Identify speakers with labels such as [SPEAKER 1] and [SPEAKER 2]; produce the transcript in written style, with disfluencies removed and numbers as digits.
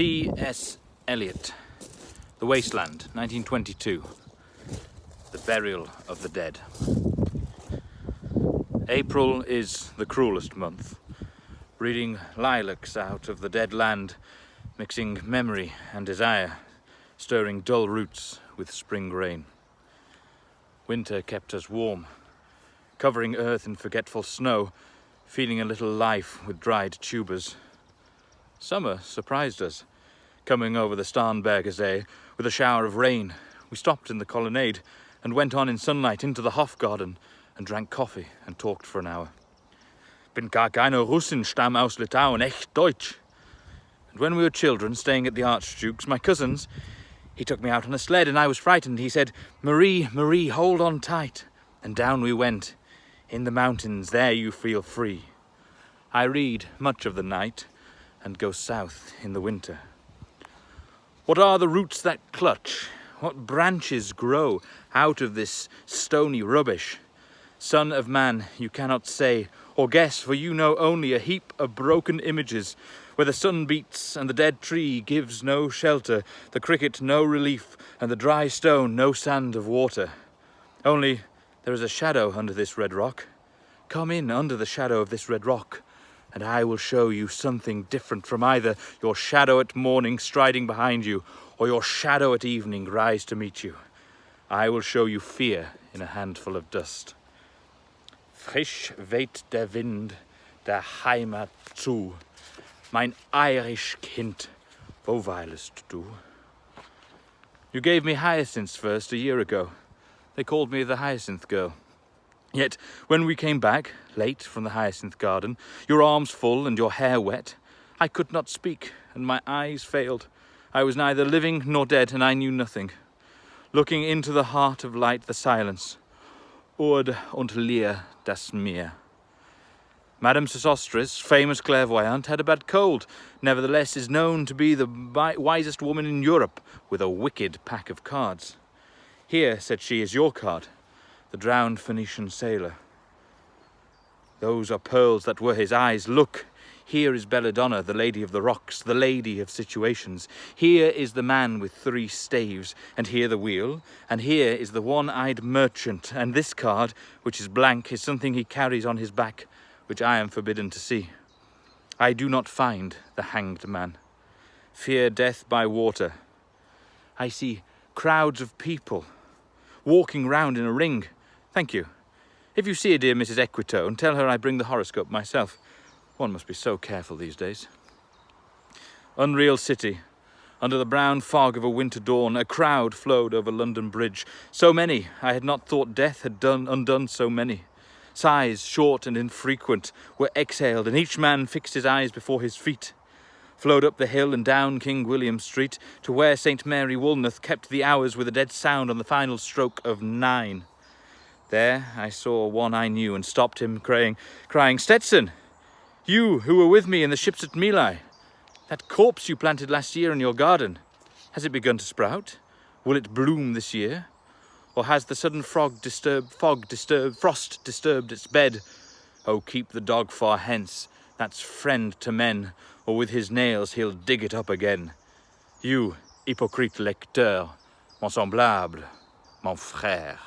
[SPEAKER 1] T S Eliot, The Wasteland, 1922. The Burial of the Dead. April is the cruelest month, breeding lilacs out of the dead land, mixing memory and desire, stirring dull roots with spring rain. Winter kept us warm, covering earth in forgetful snow, feeding a little life with dried tubers. Summer surprised us, coming over the Starnbergersee with a shower of rain. We stopped in the colonnade and went on in sunlight into the Hofgarten and drank coffee and talked for an hour. Bin gar keine Russin, stamm aus Litauen, echt Deutsch. And when we were children, staying at the Archduke's, my cousins, he took me out on a sled and I was frightened. He said, "Marie, Marie, hold on tight." And down we went. In the mountains, there you feel free. I read much of the night and go south in the winter. What are the roots that clutch? What branches grow out of this stony rubbish? Son of man, you cannot say or guess, for you know only a heap of broken images, where the sun beats and the dead tree gives no shelter, the cricket no relief, and the dry stone no sand of water. Only there is a shadow under this red rock. Come in under the shadow of this red rock, and I will show you something different from either your shadow at morning striding behind you, or your shadow at evening rise to meet you. I will show you fear in a handful of dust. Frisch weht der Wind der Heimat zu. Mein Irish Kind, wo weilest du? You gave me hyacinths first a year ago. They called me the Hyacinth Girl. Yet, when we came back, late from the hyacinth garden, your arms full and your hair wet, I could not speak, and my eyes failed. I was neither living nor dead, and I knew nothing. Looking into the heart of light, the silence. Ord und leer das Meer. Madame Sosostris, famous clairvoyante, had a bad cold, nevertheless is known to be the wisest woman in Europe, with a wicked pack of cards. Here, said she, is your card. The drowned Phoenician sailor. Those are pearls that were his eyes. Look, here is Belladonna, the lady of the rocks, the lady of situations. Here is the man with 3 staves, and here the wheel, and here is the one-eyed merchant, and this card, which is blank, is something he carries on his back, which I am forbidden to see. I do not find the hanged man. Fear death by water. I see crowds of people walking round in a ring. Thank you. If you see a dear Mrs. Equitone, tell her I bring the horoscope myself. One must be so careful these days. Unreal city. Under the brown fog of a winter dawn, a crowd flowed over London Bridge. So many, I had not thought death had undone so many. Sighs, short and infrequent, were exhaled, and each man fixed his eyes before his feet. Flowed up the hill and down King William Street to where St. Mary Woolnoth kept the hours with a dead sound on the final stroke of 9. There I saw one I knew and stopped him, crying, "Stetson, you who were with me in the ships at Mylae, that corpse you planted last year in your garden, has it begun to sprout? Will it bloom this year? Or has the sudden frost disturbed its bed? Oh, keep the dog far hence, that's friend to men, or with his nails he'll dig it up again. You, hypocrite lecteur, mon semblable, mon frère."